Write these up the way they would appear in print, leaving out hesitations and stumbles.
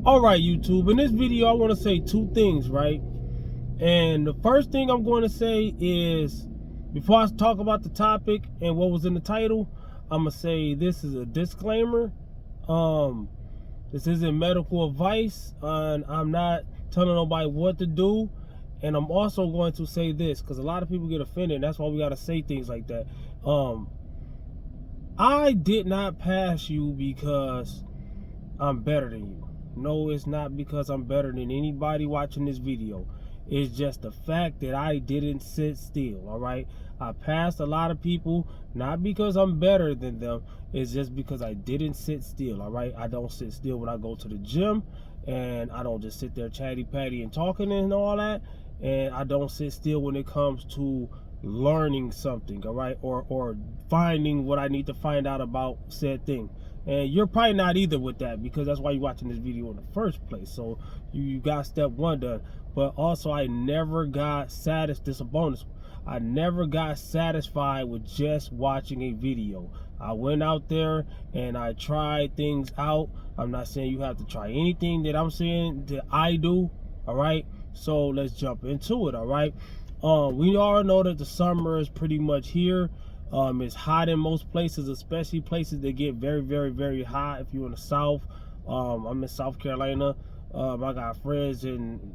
Alright, YouTube, in this video I want to say two things, right? And the first thing I'm going to say is, before I talk about the topic and what was in the title, I'm going to say this is a disclaimer. This isn't medical advice, and I'm not telling nobody what to do. And I'm also going to say this, because a lot of people get offended, and that's why we got to say things like that. I did not pass you because I'm better than you. No, it's not because I'm better than anybody watching this video. It's just the fact that I didn't sit still, all right? I passed a lot of people, not because I'm better than them. It's just because I didn't sit still, all right? I don't sit still when I go to the gym, and I don't just sit there chatty-patty and talking and all that. And I don't sit still when it comes to learning something, all right? Or finding what I need to find out about said thing. And you're probably not either with that, because that's why you're watching this video in the first place. So you got step one done. But also, I never got satisfied. This is a bonus. I never got satisfied with just watching a video. I went out there and I tried things out. I'm not saying you have to try anything that I'm saying that I do, all right? So let's jump into it, all right? We all know that the summer is pretty much here. It's hot in most places, especially places that get very, very, very hot. If you're in the South, I'm in South Carolina. I got friends in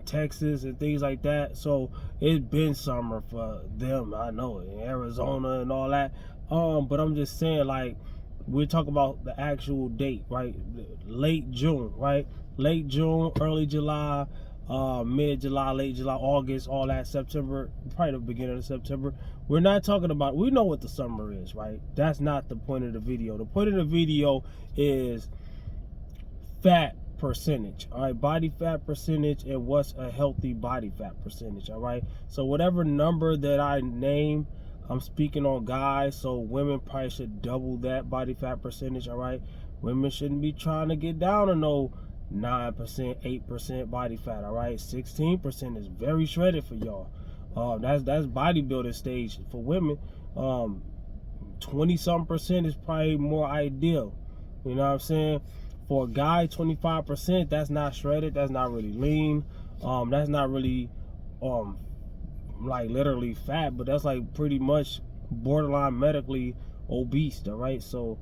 Texas and things like that. So it's been summer for them. I know it, in Arizona and all that. But I'm just saying, like, we're talking about the actual date, right? Late June, right? Late June, early July, mid-July, late July, August, all that, September, probably the beginning of September. We're not talking about, we know what the summer is, right? That's not the point of the video. The point of the video is fat percentage, all right? Body fat percentage and what's a healthy body fat percentage, all right? So whatever number that I name, I'm speaking on guys, so women probably should double that body fat percentage, all right? Women shouldn't be trying to get down to no 9%, 8% body fat, all right? 16% is very shredded for y'all. That's bodybuilding stage for women. 20-something% is probably more ideal. You know what I'm saying? For a guy, 25%, that's not shredded. That's not really lean. That's not really like literally fat, but that's like pretty much borderline medically obese, all right? So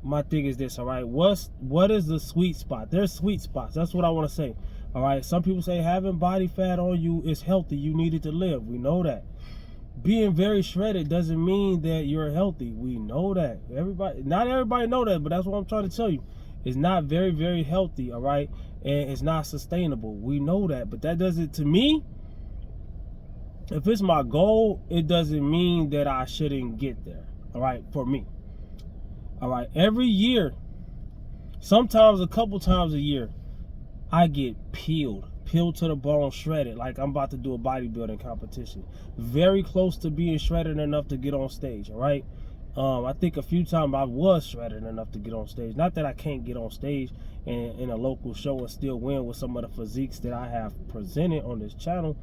my thing is this, all right? What is the sweet spot? There's sweet spots. That's what I want to say. All right. Some people say having body fat on you is healthy. You need it to live. We know that. Being very shredded doesn't mean that you're healthy. We know that. Not everybody know that, but that's what I'm trying to tell you. It's not very, very healthy, all right? And it's not sustainable. We know that. But that doesn't, to me, if it's my goal, it doesn't mean that I shouldn't get there, all right, for me. All right, every year, sometimes a couple times a year, I get peeled to the bone, shredded, like I'm about to do a bodybuilding competition. Very close to being shredded enough to get on stage, all right? I think a few times I was shredded enough to get on stage. Not that I can't get on stage in a local show and still win with some of the physiques that I have presented on this channel.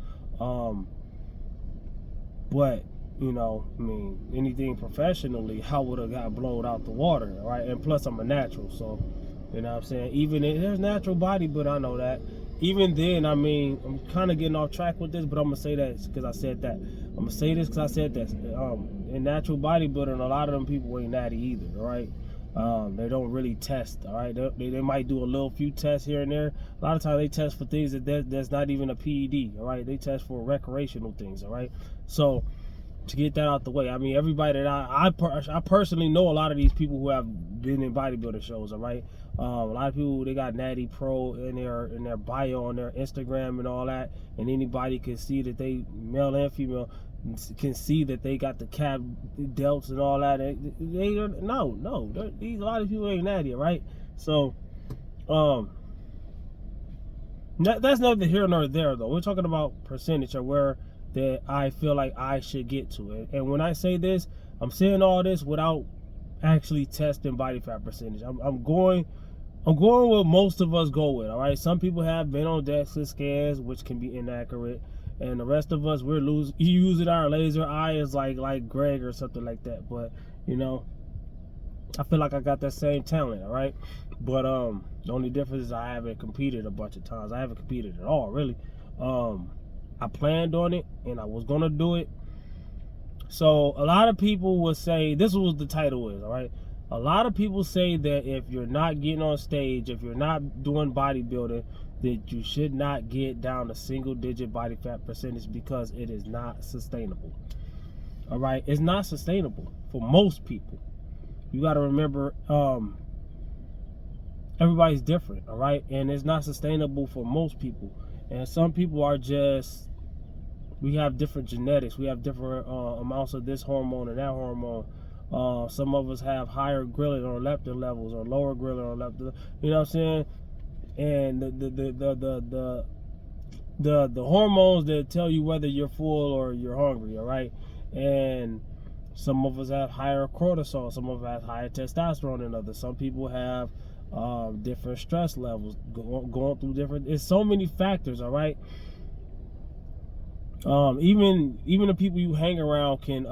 But you know, I mean, anything professionally, I would have got blown out the water, right? And plus, I'm a natural, so, you know what I'm saying? Even there's natural body, but I know that. Even then, I mean, I'm kind of getting off track with this, but I'm going to say that because I said that. I'm going to say this because I said that. In natural bodybuilding, a lot of them people ain't natty either, right? They don't really test, all right? They might do a little few tests here and there. A lot of times they test for things that's not even a PED, all right? They test for recreational things, all right? So, to get that out the way, I mean, everybody that I personally know a lot of these people who have been in bodybuilder shows, all right? A lot of people, they got Natty Pro in their bio on their Instagram and all that, and anybody can see that they, male and female, can see that they got the cap delts and all that. These a lot of people ain't natty, right? So, that's neither here nor there, though. We're talking about percentage or where that I feel like I should get to it. And when I say this, I'm saying all this without actually testing body fat percentage. I'm going what most of us go with, all right? Some people have been on DEXA scans, which can be inaccurate, and the rest of us, we're using our laser eye as like Greg or something like that. But, you know, I feel like I got that same talent, all right? But the only difference is I haven't competed a bunch of times. I haven't competed at all, really. I planned on it, and I was gonna do it. So a lot of people would say, this is what the title is, all right? A lot of people say that if you're not getting on stage, if you're not doing bodybuilding, that you should not get down to single-digit body fat percentage because it is not sustainable. All right, it's not sustainable for most people. You got to remember, everybody's different, all right? And it's not sustainable for most people. And some people are just, we have different genetics. We have different amounts of this hormone and that hormone. Some of us have higher ghrelin or leptin levels or lower ghrelin or leptin. You know what I'm saying? And the hormones that tell you whether you're full or you're hungry. All right, and some of us have higher cortisol. Some of us have higher testosterone than others. Some people have different stress levels, going through different. It's so many factors. All right. Even the people you hang around can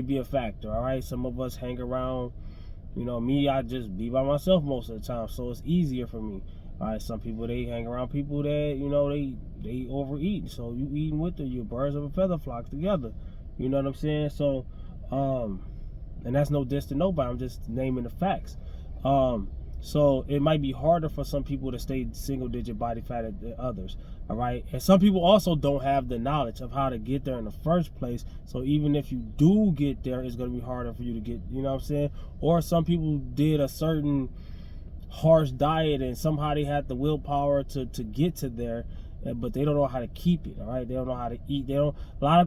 be a factor. All right, some of us hang around, you know, me, I just be by myself most of the time, so it's easier for me. All right, some people, they hang around people that, you know, they overeat, so you eating with them, you birds of a feather flock together. You know what I'm saying? So and that's no diss to nobody, I'm just naming the facts. So it might be harder for some people to stay single digit body fat than others. All right. And some people also don't have the knowledge of how to get there in the first place. So even if you do get there, it's going to be harder for you to get, you know what I'm saying? Or some people did a certain harsh diet and somehow they had the willpower to get to there, but they don't know how to keep it. All right, they don't know how to eat. They don't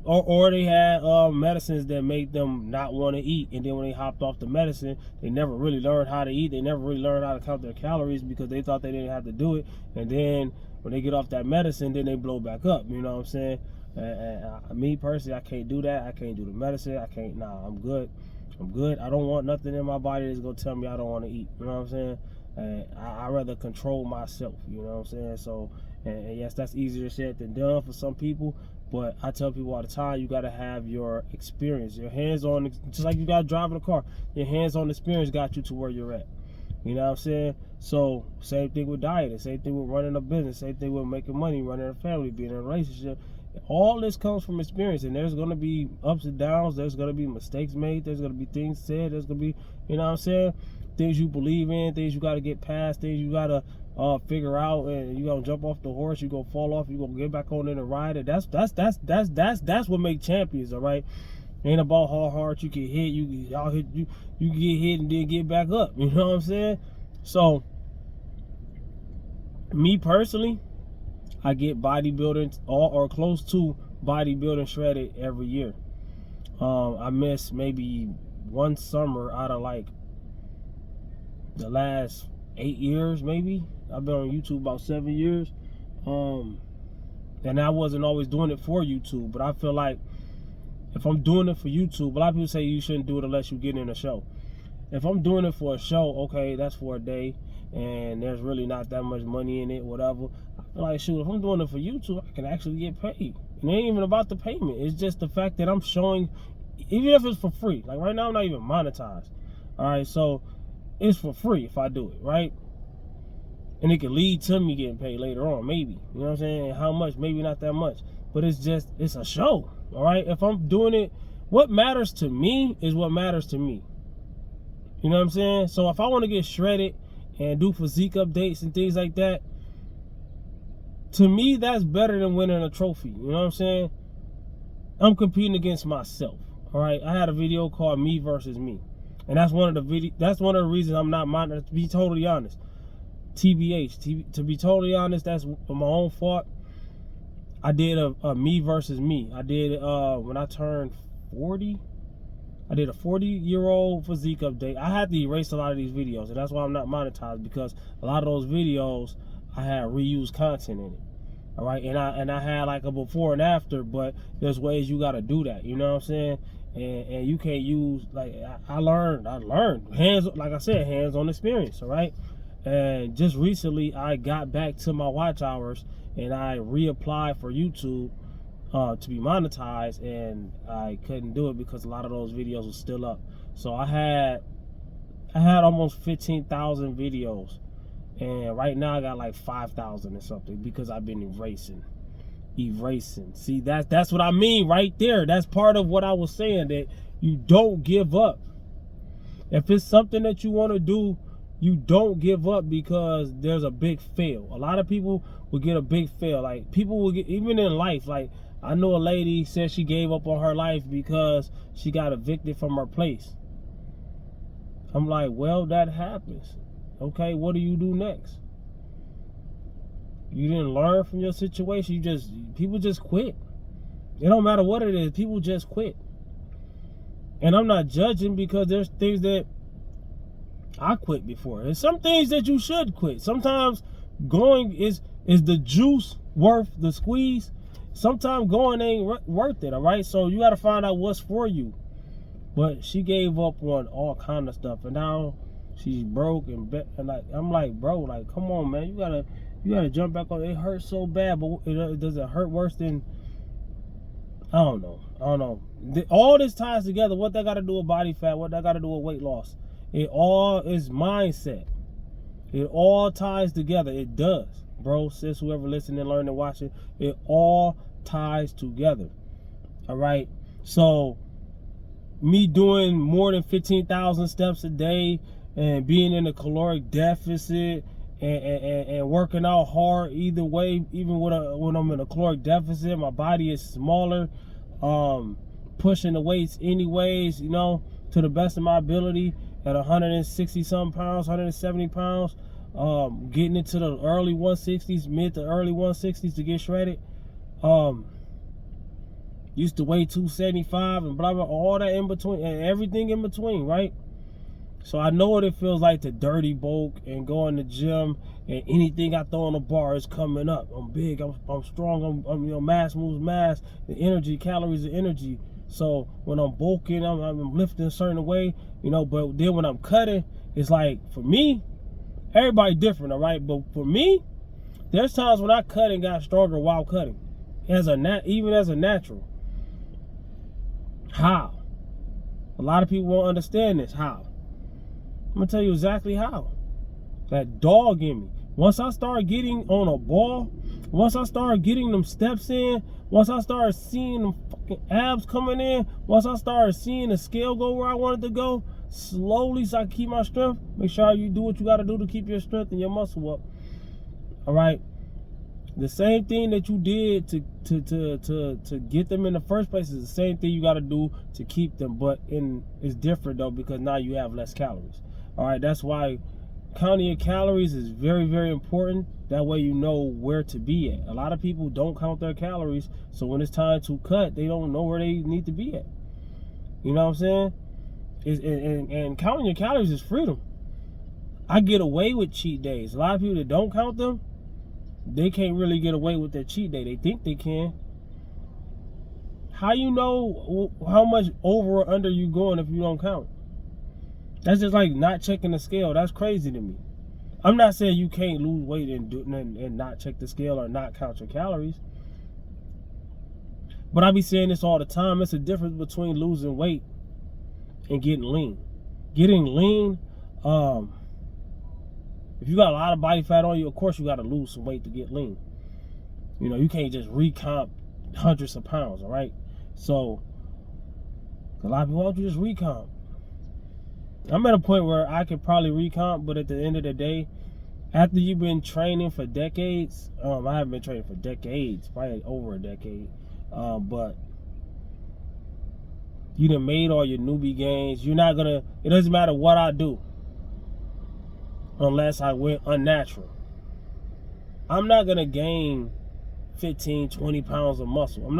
or they had medicines that make them not want to eat, and then when they hopped off the medicine, they never really learned how to eat. They never really learned how to count their calories because they thought they didn't have to do it. And then when they get off that medicine, then they blow back up. You know what I'm saying? And me personally, I can't do that. I can't do the medicine. I can't. Nah, I'm good. I'm good. I don't want nothing in my body that's gonna tell me I don't want to eat. You know what I'm saying? I rather control myself. You know what I'm saying? So. And yes, that's easier said than done for some people, but I tell people all the time, you got to have your experience, your hands-on, just like you got driving a car, your hands-on experience got you to where you're at. You know what I'm saying? So same thing with dieting, same thing with running a business, same thing with making money, running a family, being in a relationship. All this comes from experience, and there's going to be ups and downs, there's going to be mistakes made, there's going to be things said, there's going to be, you know what I'm saying, things you believe in, things you got to get past, things you got to figure out, and you gonna jump off the horse, you gonna fall off, you gonna get back on in and ride it. That's what make champions. All right, ain't about how hard you can hit. You get hit and then get back up. You know what I'm saying? So me personally, I get bodybuilding or close to bodybuilding shredded every year. I miss maybe one summer out of like the last 8 years, maybe. I've been on YouTube about 7 years, and I wasn't always doing it for YouTube, but I feel like if I'm doing it for YouTube, a lot of people say you shouldn't do it unless you get in a show. If I'm doing it for a show, okay, that's for a day, and there's really not that much money in it, whatever. I feel like, shoot, if I'm doing it for YouTube, I can actually get paid. And it ain't even about the payment. It's just the fact that I'm showing, even if it's for free. Like right now, I'm not even monetized. All right, so it's for free if I do it, right? And it could lead to me getting paid later on, maybe. You know what I'm saying? How much? Maybe not that much. But it's just, it's a show, all right? If I'm doing it, what matters to me is what matters to me. You know what I'm saying? So if I want to get shredded and do physique updates and things like that, to me, that's better than winning a trophy. You know what I'm saying? I'm competing against myself, all right? I had a video called Me Versus Me. And that's one of the reasons I'm not monetized, to be totally honest. TBH, to be totally honest, that's my own fault. I did a me versus me. I did when I turned 40. I did a 40-year-old physique update. I had to erase a lot of these videos, and that's why I'm not monetized, because a lot of those videos I had reused content in it. All right, and I had like a before and after, but there's ways you got to do that. You know what I'm saying? And you can't use, like, I learned hands, like I said, hands-on experience. All right. And just recently, I got back to my watch hours, and I reapplied for YouTube to be monetized, and I couldn't do it because a lot of those videos were still up. So I had I had almost 15,000 videos, and right now I got like 5,000 or something because I've been erasing. See, that's what I mean right there. That's part of what I was saying, that you don't give up. If it's something that you want to do, you don't give up because there's a big fail. A lot of people will get a big fail. Like, people will get, even in life, like, I know a lady said she gave up on her life because she got evicted from her place. I'm like, well, that happens. Okay, what do you do next? You didn't learn from your situation. People just quit. It don't matter what it is. People just quit. And I'm not judging, because there's things that I quit before. There's some things that you should quit. Sometimes going is the juice worth the squeeze. Sometimes going ain't worth it, all right? So you got to find out what's for you. But she gave up on all kind of stuff, and now she's broke and I'm like, bro, like, come on, man, you gotta jump back on. It hurts so bad, but does it hurt worse than? I don't know. All this ties together. What that got to do with body fat? What that got to do with weight loss? It all is mindset. It all ties together. It does, bro, sis, whoever listening, learning, watching. It all ties together. All right. So me doing more than 15,000 steps a day and being in a caloric deficit and working out hard either way, even when I'm in a caloric deficit, my body is smaller, pushing the weights anyways, you know, to the best of my ability at 160 some pounds, 170 pounds, getting into the early 160s, mid to early 160s to get shredded. Used to weigh 275 and blah, blah, all that in between and everything in between, right? So I know what it feels like to dirty bulk and go in the gym, and anything I throw on the bar is coming up. I'm big, I'm strong, I'm you know, mass moves mass, the energy, calories are energy. So when I'm bulking, I'm lifting a certain way, you know, but then when I'm cutting, it's like, for me, everybody different, all right? But for me, there's times when I cut and got stronger while cutting, even as a natural. How? A lot of people won't understand this. How? I'm gonna tell you exactly how. That dog in me. Once I start getting on a ball, once I start getting them steps in, once I start seeing them fucking abs coming in, once I start seeing the scale go where I want it to go, slowly, so I can keep my strength. Make sure you do what you gotta do to keep your strength and your muscle up. All right. The same thing that you did to get them in the first place is the same thing you got to do to keep them, but it's different though, because now you have less calories. All right, that's why counting your calories is very, very important. That way you know where to be at. A lot of people don't count their calories, so when it's time to cut, they don't know where they need to be at. You know what I'm saying? And counting your calories is freedom. I get away with cheat days. A lot of people that don't count them, they can't really get away with their cheat day. They think they can. How you know how much over or under you going if you don't count? That's just like not checking the scale. That's crazy to me. I'm not saying you can't lose weight and not check the scale or not count your calories. But I be saying this all the time. It's a difference between losing weight and getting lean. Getting lean, if you got a lot of body fat on you, of course you got to lose some weight to get lean. You know, you can't just recomp hundreds of pounds, all right? So, a lot of people, why don't you just recomp? I'm at a point where I could probably recomp, but at the end of the day, after you've been training for decades, I haven't been training for decades, probably over a decade, but you done made all your newbie gains. You're not gonna, it doesn't matter what I do, unless I went unnatural. I'm not gonna gain 15, 20 pounds of muscle. I'm not